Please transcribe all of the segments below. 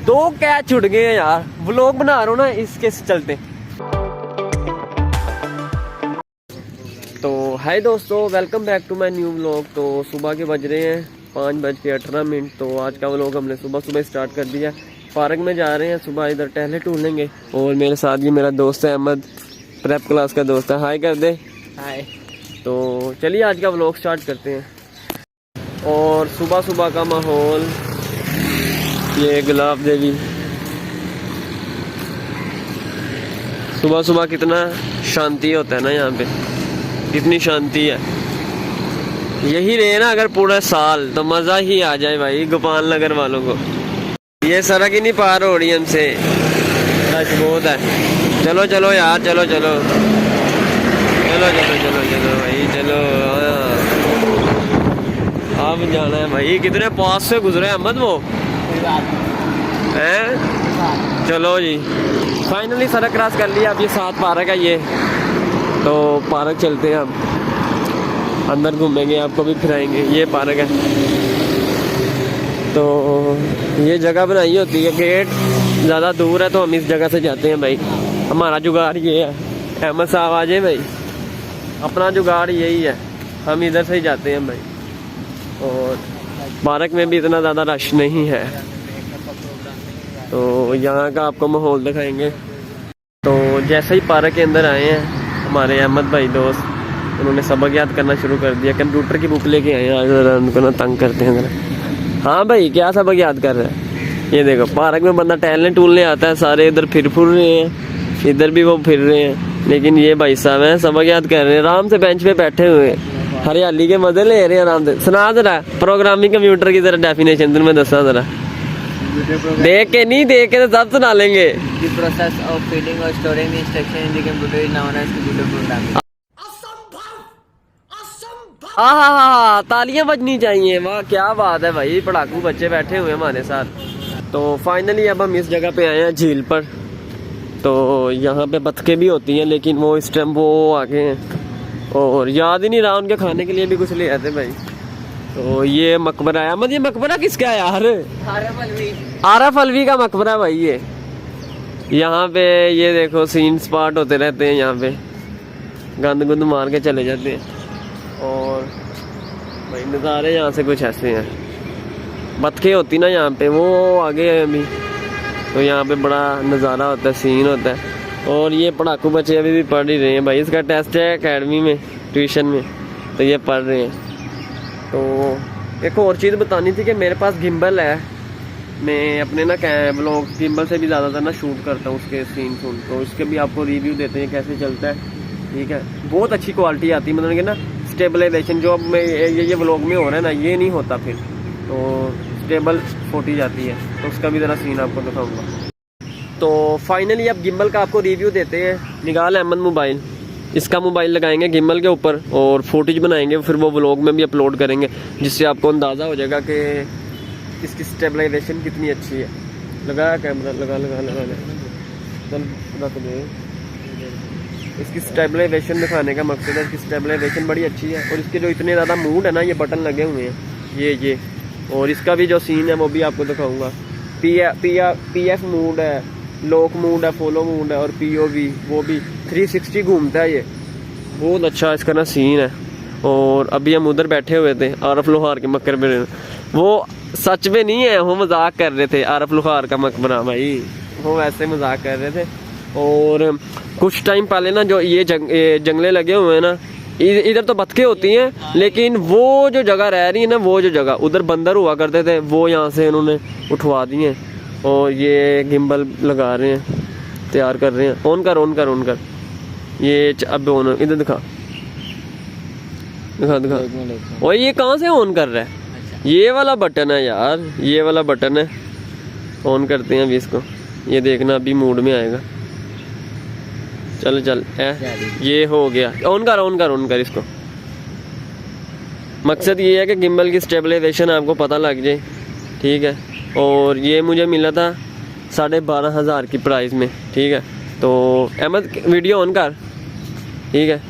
2 catch छुट गए यार, व्लॉग बना रहा हूँ ना इसके चलते। तो हाय दोस्तों, welcome back to my new vlog. तो सुबह के बज रहे हैं 5:18। तो आज का व्लॉग हमने सुबह सुबह स्टार्ट कर दिया। पार्क में जा रहे हैं सुबह, इधर टहले टूलेंगे। और मेरे साथ ये मेरा दोस्त है अहमद, प्रेप क्लास का दोस्त है। हाय कर दे। हाय। तो चलिए आज का व्लॉग स्टार्ट करते हैं। और सुबह सुबह का माहौल, ये गुलाब देवी सुबह सुबह कितना शांति होता है ना, यहाँ पे कितनी शांति है। यही रहे ना अगर पूरा साल तो मज़ा ही आ जाए भाई गोपाल नगर वालों को। ये सड़क ही नहीं पार हो रही हमसे, रश बहुत है। चलो चलो यार, चलो चलो चलो चलो चलो चलो भाई चलो। अब जाना है भाई। कितने पास से गुजरे अहमद वो हैं। चलो जी, फाइनली सड़क क्रॉस कर लिया। अब ये 7 पार्क है ये, तो पार्क चलते हैं। हम अंदर घूमेंगे, आपको भी फिराएंगे। ये पार्क है। तो ये जगह बनाई होती है, गेट ज़्यादा दूर है तो हम इस जगह से जाते हैं भाई। हमारा जुगाड़ ये है। अहमद साहब आ जाए भाई, अपना जुगाड़ यही है, हम इधर से ही जाते हैं भाई। और पार्क में भी इतना ज़्यादा रश नहीं है, तो यहाँ का आपको माहौल दिखाएंगे। तो जैसे ही पार्क के अंदर आए हैं, हमारे अहमद भाई दोस्त, उन्होंने सबक याद करना शुरू कर दिया। कंप्यूटर की बुक लेके आए हैं, ज़रा उनको ना तंग करते हैं ज़रा। हाँ भाई, क्या सबक याद कर रहे हैं? ये देखो, पार्क में बंदा टहलने टूलने आता है, सारे इधर फिर रहे हैं, इधर भी वो फिर रहे हैं। लेकिन ये भाई साहब हैं, सबक याद कर रहे हैं, आराम से बेंच पे बैठे हुए हैं, हरियाली के मजे ले रहे हैं आराम से। सुना जरा प्रोग्रामिंग कंप्यूटर की जरा डेफिनेशन तुम्हें दसा जरा। देख के नहीं, देख के तो सब सुना लेंगे। The process of feeding or storing the instruction in the computer is known as computer programming. हाँ, तालियां बजनी चाहिए। वाह क्या बात है भाई, पढ़ाकू बच्चे बैठे हुए हमारे साथ। तो फाइनली अब हम इस जगह पे आए हैं, झील पर। तो यहाँ पे बतखें भी होती हैं, लेकिन वो इस टाइम वो आगे हैं और याद ही नहीं रहा। उनके खाने के लिए भी कुछ ले आते भाई। तो ये मकबरा है अहमद। ये मकबरा किसका है यार? आरफ अलवी का मकबरा भाई ये। यहाँ पे ये देखो सीन स्पॉट होते रहते हैं, यहाँ पे गंद गुंद मार के चले जाते हैं। और भाई नज़ारे यहाँ से कुछ ऐसे हैं। बतखें होती ना यहाँ पे, वो आगे है अभी। तो यहाँ पे बड़ा नज़ारा होता है, सीन होता है। और ये पढ़ाकू बच्चे अभी भी पढ़ ही रहे हैं भाई। इसका टेस्ट है एकेडमी में, ट्यूशन में, तो ये पढ़ रहे हैं। तो एक और चीज़ बतानी थी कि मेरे पास गिम्बल है। मैं अपने ना व्लॉग गिम्बल से भी ज़्यादातर ना शूट करता हूँ उसके सीन। तो इसके भी आपको रिव्यू देते हैं कैसे चलता है। ठीक है, बहुत अच्छी क्वालिटी आती है। मतलब कि ना स्टेबलाइजेशन जो अब में ये व्लॉग में हो रहा है ना, ये नहीं होता फिर, तो स्टेबल फोटी जाती है। तो उसका भी ज़रा सीन आपको दिखाऊंगा। तो फाइनली अब गिम्बल का आपको रिव्यू देते हैं। निकाल अहमद मोबाइल, इसका मोबाइल लगाएंगे गिम्बल के ऊपर और फुटेज बनाएंगे, फिर वो व्लॉग में भी अपलोड करेंगे, जिससे आपको अंदाज़ा हो जाएगा कि इसकी स्टेबलाइजेशन कितनी अच्छी है। लगाया कैमरा, लगा लगा लगा चल रख दे। इसकी स्टेबलाइजेशन दिखाने का मकसद है, इसकी स्टेबलाइजेशन बड़ी अच्छी है। और इसके जो इतने ज़्यादा मूड है ना, ये बटन लगे हुए हैं ये। और इसका भी जो सीन है वो भी आपको दिखाऊंगा। PF मूड है, लॉक मूड है, फॉलो मूड है, और POV वो भी 360 घूमता है। ये बहुत अच्छा इसका ना सीन है। और अभी हम उधर बैठे हुए थे आरफ लोहार के मकबरे में। वो सच में नहीं है, वो मजाक कर रहे थे। आरफ लोहार का मकबरा भाई, वो वैसे मजाक कर रहे थे। और कुछ टाइम पहले ना जो ये जंगले लगे हुए हैं ना, इधर तो बतखें होती हैं, लेकिन वो जो जगह रह रही है ना, वो जो जगह उधर बंदर हुआ करते थे, वो यहाँ से इन्होंने उठवा दिए। और ये गिम्बल लगा रहे हैं, तैयार कर रहे हैं। ऑन कर ये अब ऑन, इधर दिखा। और ये कहाँ से ऑन कर रहा है? ये वाला बटन है यार, ये वाला बटन है। ऑन करते हैं अभी इसको, ये देखना अभी मूड में आएगा। चल ये हो गया। ऑन कर इसको। मकसद ये है कि गिम्बल की स्टेबलाइजेशन आपको पता लग जाए। ठीक है, और ये मुझे मिला था 12,500 की प्राइस में। ठीक है, तो अहमद वीडियो ऑन कर। ठीक है,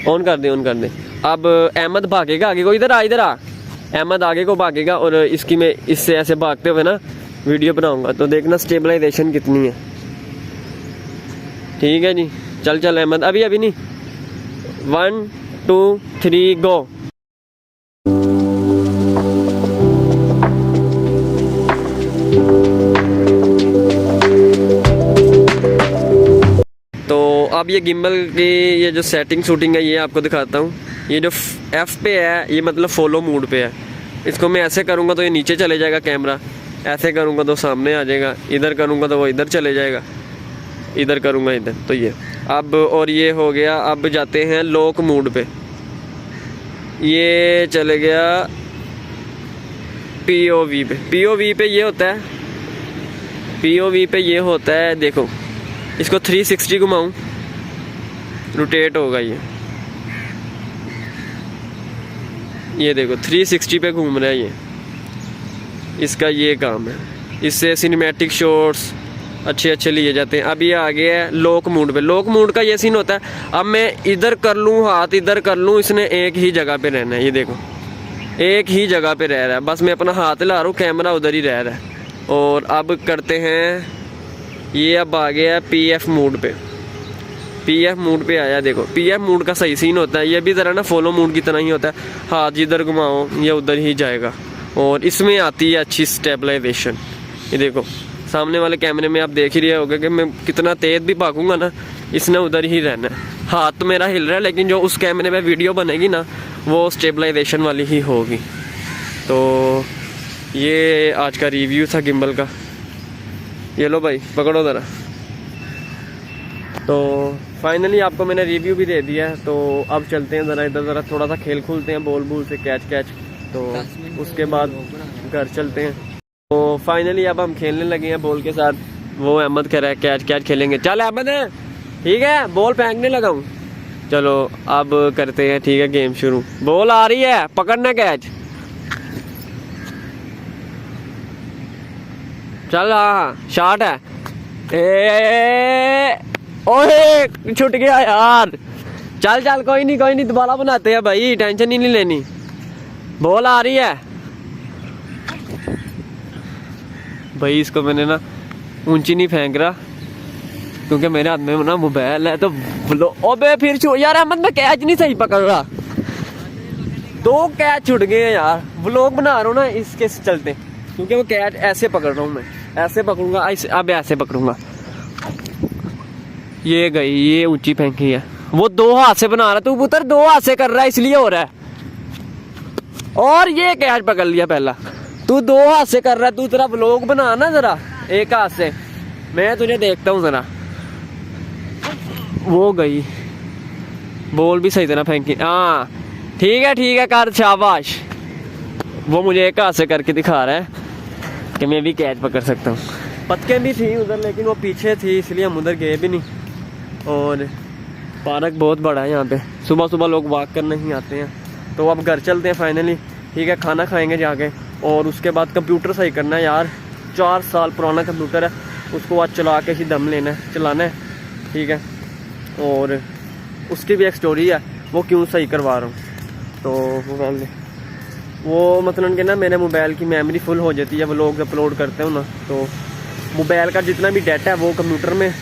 ऑन कर दे। अब अहमद भागेगा आगे को। इधर आ अहमद आगे को भागेगा और इसकी मैं इससे ऐसे भागते हुए ना वीडियो बनाऊंगा, तो देखना स्टेबलाइजेशन कितनी है। ठीक है जी, चल चल अहमद, अभी अभी नहीं, 1 2 3 गो। तो अब ये गिम्बल की ये जो सेटिंग शूटिंग है ये आपको दिखाता हूँ। ये जो F पे है ये मतलब फॉलो मोड पे है। इसको मैं ऐसे करूँगा तो ये नीचे चले जाएगा कैमरा, ऐसे करूँगा तो सामने आ जाएगा, इधर करूँगा तो वो इधर चले जाएगा, इधर करूँगा इधर, तो ये अब, और ये हो गया। अब जाते हैं लॉक मोड पे, ये चले गया POV पे। POV पे ये होता है, POV पे ये होता है, देखो इसको 360 घुमाऊँ, रोटेट होगा ये देखो 360 पे घूम रहा है ये, इसका ये काम है। इससे सिनेमैटिक शॉट्स अच्छे लिए जाते हैं। अब ये आ गया है लॉक मोड पे। लॉक मोड का ये सीन होता है, अब मैं इधर कर लूँ, हाथ इधर कर लूँ, इसने एक ही जगह पे रहना है। ये देखो एक ही जगह पे रह रहा है, बस मैं अपना हाथ ला रहा हूँ, कैमरा उधर ही रह रहा है। और अब करते हैं ये, अब आ गया है PF मोड पे। PF मोड पे आया, देखो PF मोड का सही सीन होता है। ये भी ज़रा ना फॉलो मोड की तरह ही होता है, हाथ जिधर घुमाओ ये उधर ही जाएगा। और इसमें आती है अच्छी स्टेबलाइजेशन। ये देखो सामने वाले कैमरे में आप देख ही रहे होगे कि मैं कितना तेज़ भी भागूंगा ना, इसने उधर ही रहना है। हाथ तो मेरा हिल रहा है, लेकिन जो उस कैमरे में वीडियो बनेगी ना वो स्टेबलाइजेशन वाली ही होगी। तो ये आज का रिव्यू था गिम्बल का। ये लो भाई पकड़ो ज़रा। तो फाइनली आपको मैंने रिव्यू भी दे दिया है, तो अब चलते हैं ज़रा इधर, ज़रा थोड़ा सा खेल खूलते हैं बॉल बूल से, कैच। तो उसके बाद घर चलते हैं। तो फाइनली अब हम खेलने लगे हैं बॉल के साथ। वो अहमद कह रहा है कैच खेलेंगे, चल अहमद है ठीक है, बॉल फेंकने लगा हूँ। चलो अब करते हैं, ठीक है गेम शुरू। बॉल आ रही है, पकड़ना कैच, चल हाँ शॉट है। ओए छूट गया यार, चल कोई नहीं दोबारा बनाते हैं भाई, टेंशन ही नहीं लेनी। बॉल आ रही है भाई, इसको मैंने ना ऊंची नहीं फेंक रहा क्योंकि मेरे हाथ में ना मोबाइल है। तो अबे फिर यार अहमद मैं कैच नहीं सही पकड़ रहा, 2 कैच छूट गए हैं यार। व्लॉग बना रहा हूँ ना इसके चलते, क्योंकि वो कैच ऐसे पकड़ रहा हूँ मैं, ऐसे पकड़ूंगा, अब ऐसे पकड़ूंगा। ये गई, ये ऊंची फेंकी है। वो 2 हाथ से बना रहा, तू पुत्र 2 हाथ से कर रहा है इसलिए हो रहा है। और ये कैच पकड़ लिया पहला, तू 2 हाथ से कर रहा है। तू तेरा व्लॉग बना ना जरा एक हाथ से, मैं तुझे देखता हूँ जरा। वो गई, बॉल भी सही तरह फेंकी। हाँ ठीक है कर, शाबाश। वो मुझे एक हाथ से करके दिखा रहा है कि मैं भी कैच पकड़ सकता हूँ। पतके भी थी उधर, लेकिन वो पीछे थी इसलिए हम उधर गए भी नहीं। और पार्क बहुत बड़ा है यहाँ पे, सुबह लोग वॉक करने ही आते हैं। तो अब घर चलते हैं फाइनली, ठीक है, खाना खाएंगे जाके। और उसके बाद कंप्यूटर सही करना है यार, 4 साल पुराना कंप्यूटर है, उसको आज चला के ही दम चलाना है, ठीक है। और उसकी भी एक स्टोरी है, वो क्यों सही करवा रहा हूँ। तो वो मतलब कि ना मेरे मोबाइल की मेमोरी फुल हो जाती है, वो लोग अपलोड करते हो ना, तो मोबाइल का जितना भी डाटा है वो कंप्यूटर में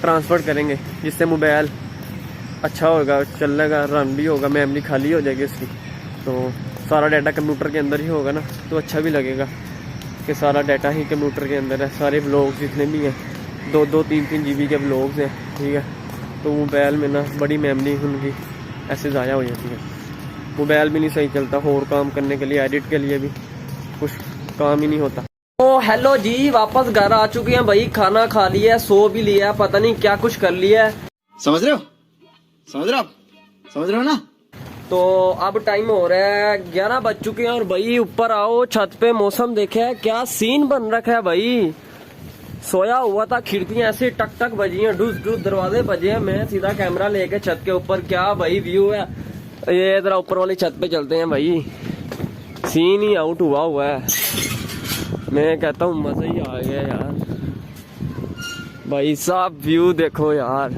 ट्रांसफ़र करेंगे, जिससे मोबाइल अच्छा होगा, चलेगा, रन भी होगा, मेमोरी खाली हो जाएगी उसकी। तो सारा डाटा कंप्यूटर के अंदर ही होगा ना, तो अच्छा भी लगेगा कि सारा डाटा ही कंप्यूटर के अंदर है। सारे व्लॉग्स जितने भी हैं, 2-2, 3-3 GB के व्लॉग्स हैं, ठीक है। तो मोबाइल में ना बड़ी मेमोरी उनकी ऐसे ज़ाया हो जाती है, मोबाइल भी नहीं सही चलता, और काम करने के लिए, एडिट के लिए भी कुछ काम ही नहीं होता। तो हेलो जी, वापस घर आ चुके हैं भाई, खाना खा लिया, सो भी लिया, पता नहीं क्या कुछ कर लिया है। समझ रहे हो ना। तो अब टाइम हो रहा है 11 बज चुके हैं। और भाई ऊपर आओ, छत पे मौसम देखे है, क्या सीन बन रखा है भाई। सोया हुआ था, खिड़कियां ऐसे टक बजी हैं, डूस दरवाजे बजे हैं। मैं सीधा कैमरा लेके छत के ऊपर, क्या भाई व्यू है। ये जरा ऊपर वाली छत पे चलते हैं भाई, सीन ही आउट हुआ है। मैं कहता हूँ मजा ही आ गया यार भाई साहब, व्यू देखो यार,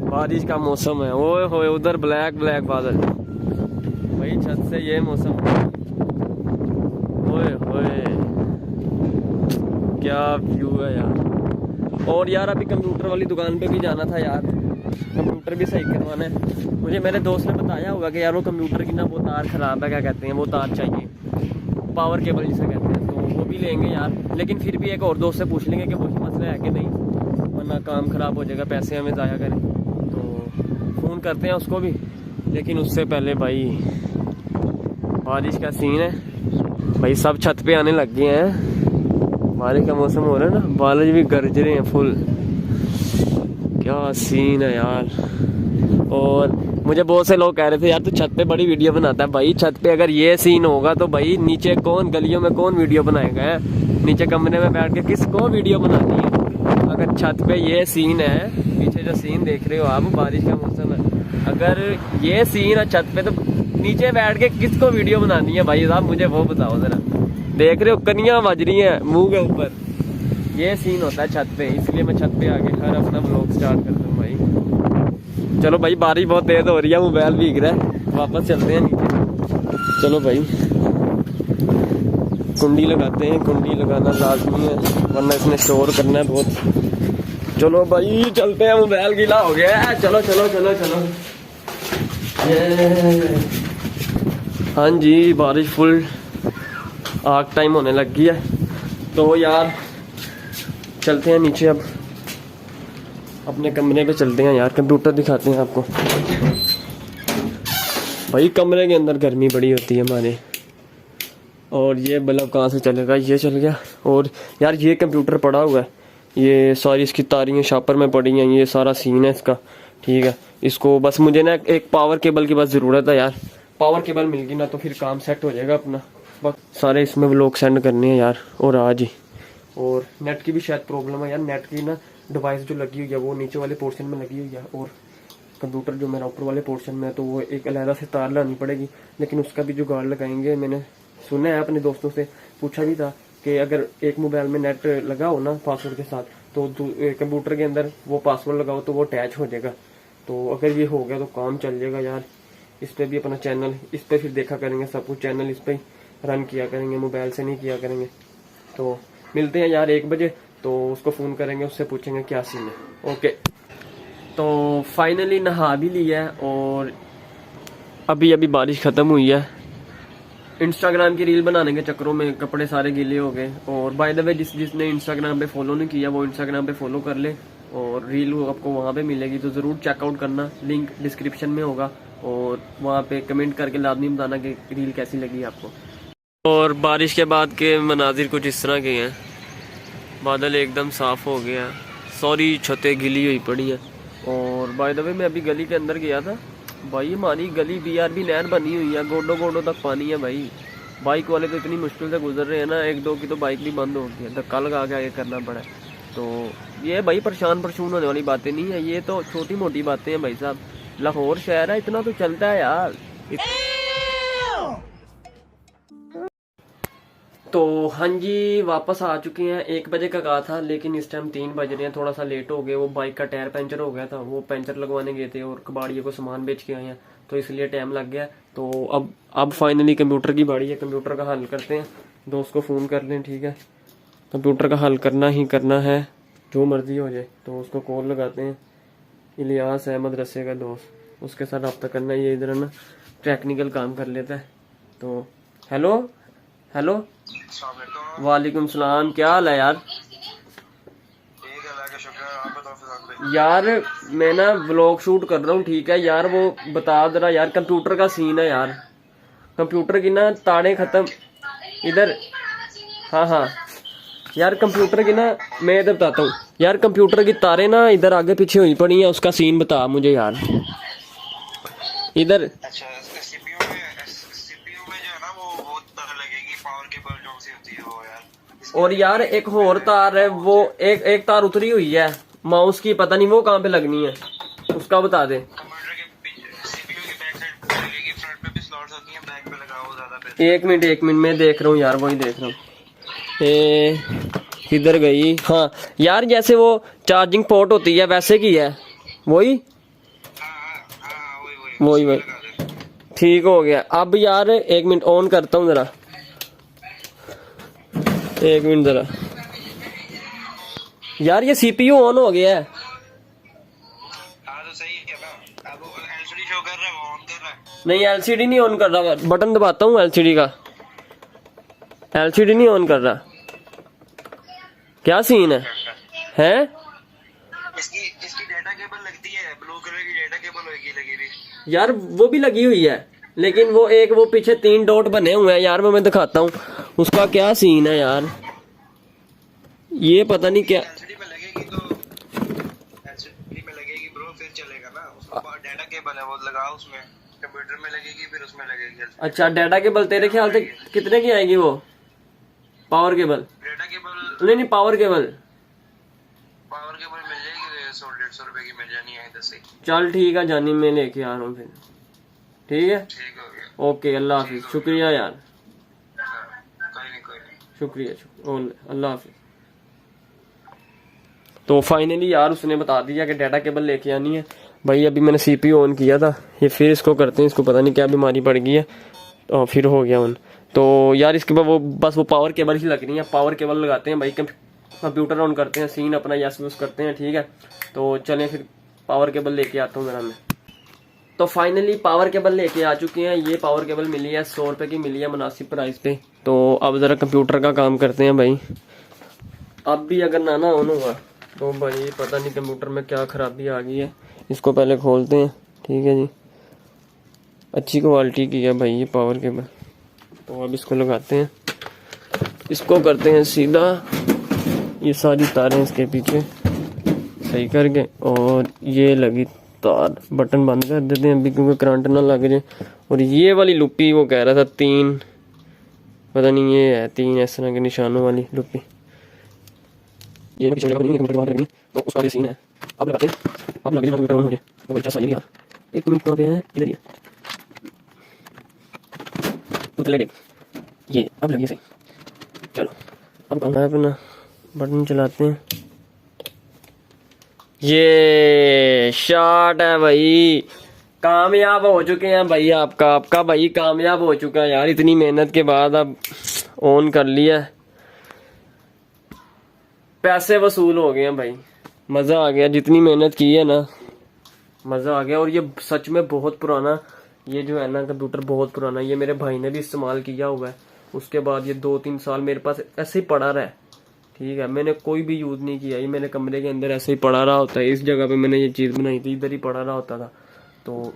बारिश का मौसम है। ओए होए उधर ब्लैक बादल भाई, छत से ये मौसम क्या व्यू है यार। और यार अभी कंप्यूटर वाली दुकान पे भी जाना था यार, कंप्यूटर भी सही करवाना है मुझे। मेरे दोस्त ने बताया होगा कि यार वो कंप्यूटर की ना वो तार ख़राब है, क्या कहते हैं वो तार चाहिए, पावर केबल जिसे कहते हैं, तो वो भी लेंगे यार। लेकिन फिर भी एक और दोस्त से पूछ लेंगे कि वही मसला है कि नहीं, वरना काम ख़राब हो जाएगा, पैसे हमें ज़ाया करें। तो फ़ोन करते हैं उसको भी, लेकिन उससे पहले भाई बारिश का सीन है भाई, सब छत पे आने लग गए हैं, बारिश का मौसम हो रहा है ना, बारिश भी गरज रहे हैं फुल, क्या सीन है यार। और मुझे बहुत से लोग कह रहे थे यार तू छत पे बड़ी वीडियो बनाता है। भाई छत पे अगर ये सीन होगा तो भाई नीचे कौन, गलियों में कौन वीडियो बनाएगा है? नीचे कमरे में बैठ के किसको वीडियो बनानी है? अगर छत पे ये सीन है, पीछे जो सीन देख रहे हो आप, बारिश का मौसम है, अगर ये सीन है छत पे तो नीचे बैठ के किसको वीडियो बनानी है भाई साहब, मुझे वो बताओ जरा। देख रहे हो कनियां बज रही हैं मुंह के ऊपर, ये सीन होता है छत पे, इसलिए मैं छत पे आके हर अपना व्लॉग स्टार्ट करता हूँ भाई। चलो भाई बारिश बहुत तेज हो रही है, मोबाइल भीग रहा है, वापस चलते हैं नीचे। चलो भाई कुंडी लगाते हैं, कुंडी लगाना लाजमी है वरना इसमें स्टोर करना है बहुत। चलो भाई चलते हैं, मोबाइल गीला हो गया है, चलो चलो चलो चलो। हाँ जी बारिश फुल आग टाइम होने लग गई है, तो यार चलते हैं नीचे, अब अपने कमरे पे चलते हैं यार, कंप्यूटर दिखाते हैं आपको। भाई कमरे के अंदर गर्मी बड़ी होती है हमारे, और ये बल्ब कहाँ से चलेगा, ये चल गया। और यार ये कंप्यूटर पड़ा हुआ है, ये सारी इसकी तारियाँ शापर में पड़ी हैं, ये सारा सीन है इसका, ठीक है। इसको बस मुझे ना एक पावर केबल की बस ज़रूरत है यार, पावर केबल मिल गई ना तो फिर काम सेट हो जाएगा अपना। बस सारे इसमें व्लॉग सेंड करने हैं यार, और आज ही। और नेट की भी शायद प्रॉब्लम है यार, नेट की ना डिवाइस जो लगी हुई है वो नीचे वाले पोर्शन में लगी हुई है, और कंप्यूटर जो मेरा ऊपर वाले पोर्शन में है, तो वो एक अलहदा से तार लानी पड़ेगी, लेकिन उसका भी जुगाड़ लगाएंगे। मैंने सुना है अपने दोस्तों से, पूछा भी था कि अगर एक मोबाइल में नेट लगा हो ना पासवर्ड के साथ, तो कंप्यूटर के अंदर वो पासवर्ड लगाओ तो वो अटैच हो जाएगा। तो अगर ये हो गया तो काम चल जाएगा यार। इस पर भी अपना चैनल, इस पर फिर देखा करेंगे सब कुछ, चैनल इस पर रन किया करेंगे, मोबाइल से नहीं किया करेंगे। तो मिलते हैं यार 1 बजे, तो उसको फ़ोन करेंगे, उससे पूछेंगे क्या सीन है। ओके, तो फाइनली नहा भी लिया है, और अभी अभी बारिश ख़त्म हुई है। इंस्टाग्राम की रील बनाने के चक्करों में कपड़े सारे गीले हो गए। और बाय द वे जिसने इंस्टाग्राम पे फॉलो नहीं किया वो इंस्टाग्राम पे फॉलो कर ले, और रील आपको वहाँ पे मिलेगी, तो ज़रूर चेकआउट करना, लिंक डिस्क्रिप्शन में होगा। और वहाँ पे कमेंट करके लाजमी बताना कि रील कैसी लगी आपको। और बारिश के बाद के मनाजिर कुछ इस तरह के हैं, बादल एकदम साफ़ हो गया, सॉरी छतें गिली हुई पड़ी हैं। और बाय द वे मैं अभी गली के अंदर गया था भाई, हमारी गली BRB नहर बनी हुई है, गोडो गोडो तक पानी है भाई। बाइक वाले तो इतनी मुश्किल से गुजर रहे हैं ना, 1-2 की तो बाइक भी बंद हो गई है, धक्का लगा के आगे करना पड़ा है। तो ये भाई परेशान होने वाली बातें नहीं है, ये तो छोटी मोटी बातें हैं भाई साहब। लाहौर शहर है, इतना तो चलता है यार। तो हाँ जी वापस आ चुके हैं, 1 बजे का कहा था लेकिन इस टाइम 3 बज रहे हैं, थोड़ा सा लेट हो गए। वो बाइक का टायर पंचर हो गया था, वो पंचर लगवाने गए थे और कबाड़िए को सामान बेच के आए हैं, तो इसलिए टाइम लग गया। तो अब फाइनली कंप्यूटर की बारी है, कंप्यूटर का हल करते हैं। दोस्त को फ़ोन कर लें, ठीक है, कंप्यूटर का हल करना ही करना है, जो मर्जी हो जाए। तो उसको कॉल लगाते हैं, इलियास है मदरसे का दोस्त, उसके साथ रब्ता करना, ये इधर ना टेक्निकल काम कर लेता है। तो हेलो हेलो, वालेकुम सलाम, क्या हाल है यार? यार मैं ना व्लॉग शूट कर रहा हूँ, ठीक है यार, वो बता जरा यार, कंप्यूटर का सीन है यार, कंप्यूटर की ना तारें खत्म इधर। हाँ हाँ यार कंप्यूटर की ना, मैं इधर बताता हूँ यार, कंप्यूटर की तारें ना इधर आगे पीछे हुई पड़ी हैं, उसका सीन बता मुझे यार इधर। अच्छा, सीपीयू में जो है ना वो तार लगेगी, पावर केबल जो सी होती है वो यार। और यार एक और तार है, वो एक तार उतरी हुई है माउस की, पता नहीं वो कहाँ पे लगनी है, उसका बता दे। कंप्यूटर के सीपीयू की बैक साइड लगेगी, फ्रंट पे भी स्लॉट्स होती हैं, बैक पे लगाओ ज्यादा बेहतर। 1 मिनट मैं देख रहा हूँ यार, वही देख रहा हूँ, किधर गई? हाँ यार जैसे वो चार्जिंग पोर्ट होती है वैसे की है, वही वही ठीक हो गया। अब यार 1 मिनट ऑन करता हूँ जरा, 1 मिनट जरा, यार ये सीपीयू ऑन हो गया है। हाँ तो सही है ना, अब एलसीडी शो कर रहा है, वो ऑन कर रहा है। नहीं एलसीडी नहीं ऑन कर रहा, बटन दबाता हूँ एलसीडी का, एलसीडी नहीं ऑन कर रहा। क्या सीन है हैं? इसकी इसकी डाटा केबल लगती है, ब्लू कलर की डाटा केबल होगी लगी हुई। यार वो भी लगी हुई है, लेकिन वो एक वो पीछे 3 डॉट बने हुए हैं यार, वो मैं दिखाता हूँ उसका क्या सीन है यार। ये पता नहीं क्या। एलसीडी में लगेगी तो एलसीडी में लगेगी ब्रो, फिर चलेगा ना। उसका डाटा केबल है, वो लगाओ उसमें, कंप्यूटर में लगेगी, फिर उसमें लगेगी LCD। अच्छा डाटा केबल तेरे ख्याल से कितने की आएगी वो? Power cable? डाटा केबल नहीं पावर केबल मिल जाएगी 100-150 रुपए की मिल जानी है इधर से। चल ठीक है जानी, मैं लेके आ रहा हूँ फिर। ठीक है ठीक हो गया। ओके, अल्लाह हाफिज, शुक्रिया यार, कोई नहीं। शुक्रिया अल्लाह हाफिज। तो फाइनली यार उसने बता दिया कि डाटा केबल लेके आनी है भाई। अभी मैंने सीपीयू ऑन किया था, ये फिर इसको करते हैं, इसको पता नहीं क्या बीमारी पड़ गई है और फिर हो गया ऑन। तो यार इसके बाद वो बस वो पावर केबल ही लग रही है, पावर केबल लगाते हैं भाई, कंप्यूटर ऑन करते हैं, सीन अपना यस यूज करते हैं। ठीक है तो चलें फिर पावर केबल लेके आता हूँ मेरा मैं। तो फाइनली पावर केबल लेके आ चुके हैं। ये पावर केबल मिली है 100 रुपए की, मिली है मुनासिब प्राइस पे। तो अब ज़रा कंप्यूटर का काम करते हैं भाई। अब भी अगर ना ऑन हुआ तो भाई पता नहीं कंप्यूटर में क्या खराबी आ गई है। इसको पहले खोलते हैं। ठीक है जी, अच्छी क्वालिटी की है भाई ये पावर केबल। तो अब इसको लगाते हैं, इसको करते हैं सीधा, ये सारी तारें इसके पीछे सही करके, और ये लगी तार, बटन बंद कर देते हैं अभी क्योंकि करंट ना लग जाए। और ये वाली लुप्पी वो कह रहा था 3, पता नहीं ये है 3 इस तरह के निशानों वाली लुप्पी। ये पीछे लगा नहीं कंप्यूटर बाहर लगनी, तो उसका भी सीन है। अब लगाते हैं, अब लग कंप्यूटर मुझे तो अच्छा सही गया। 1 मिनट कहाँ पे है, इधर ही तो चले ये अब लगी सही। चलो अब काम है अपना, बटन चलाते हैं। ये शॉट है भाई, कामयाब हो चुके हैं भाई। आपका भाई कामयाब हो चुका है यार, इतनी मेहनत के बाद अब ऑन कर लिया, पैसे वसूल हो गए हैं भाई, मजा आ गया। जितनी मेहनत की है ना, मजा आ गया। और ये सच में बहुत पुराना, ये जो है ना कंप्यूटर बहुत पुराना, ये मेरे भाई ने भी इस्तेमाल किया हुआ है। उसके बाद ये 2-3 साल मेरे पास ऐसे ही पड़ा रहा है। ठीक है, मैंने कोई भी यूज नहीं किया, ये मेरे कमरे के अंदर ऐसे ही पड़ा रहा होता है। इस जगह पे मैंने ये चीज बनाई थी, इधर ही पड़ा रहा होता था, तो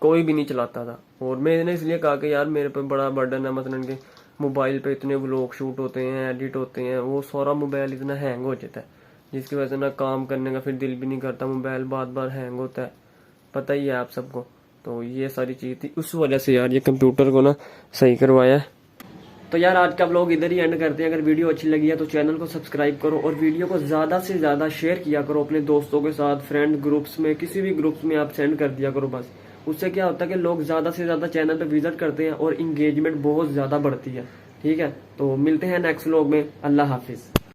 कोई भी नहीं चलाता था। और मैंने इसलिए कहा कि यार मेरे पे बड़ा बर्डन है, मतलब कि मोबाइल पे इतने व्लॉग शूट होते हैं, एडिट होते हैं, वो सारा मोबाइल इतना हैंग हो जाता है जिसकी वजह से ना काम करने का फिर दिल भी नहीं करता, मोबाइल बार बार हैंग होता है, पता ही है आप सबको। तो ये सारी चीज थी, उस वजह से यार ये कंप्यूटर को ना सही करवाया है। तो यार आज का व्लॉग इधर ही एंड करते हैं। अगर वीडियो अच्छी लगी है तो चैनल को सब्सक्राइब करो और वीडियो को ज्यादा से ज्यादा शेयर किया करो अपने दोस्तों के साथ, फ्रेंड ग्रुप्स में, किसी भी ग्रुप्स में आप सेंड कर दिया करो बस। उससे क्या होता है कि लोग ज्यादा से ज्यादा चैनल पे विजिट करते हैं और इंगेजमेंट बहुत ज्यादा बढ़ती है। ठीक है, तो मिलते हैं नेक्स्ट व्लॉग में। अल्लाह हाफिज।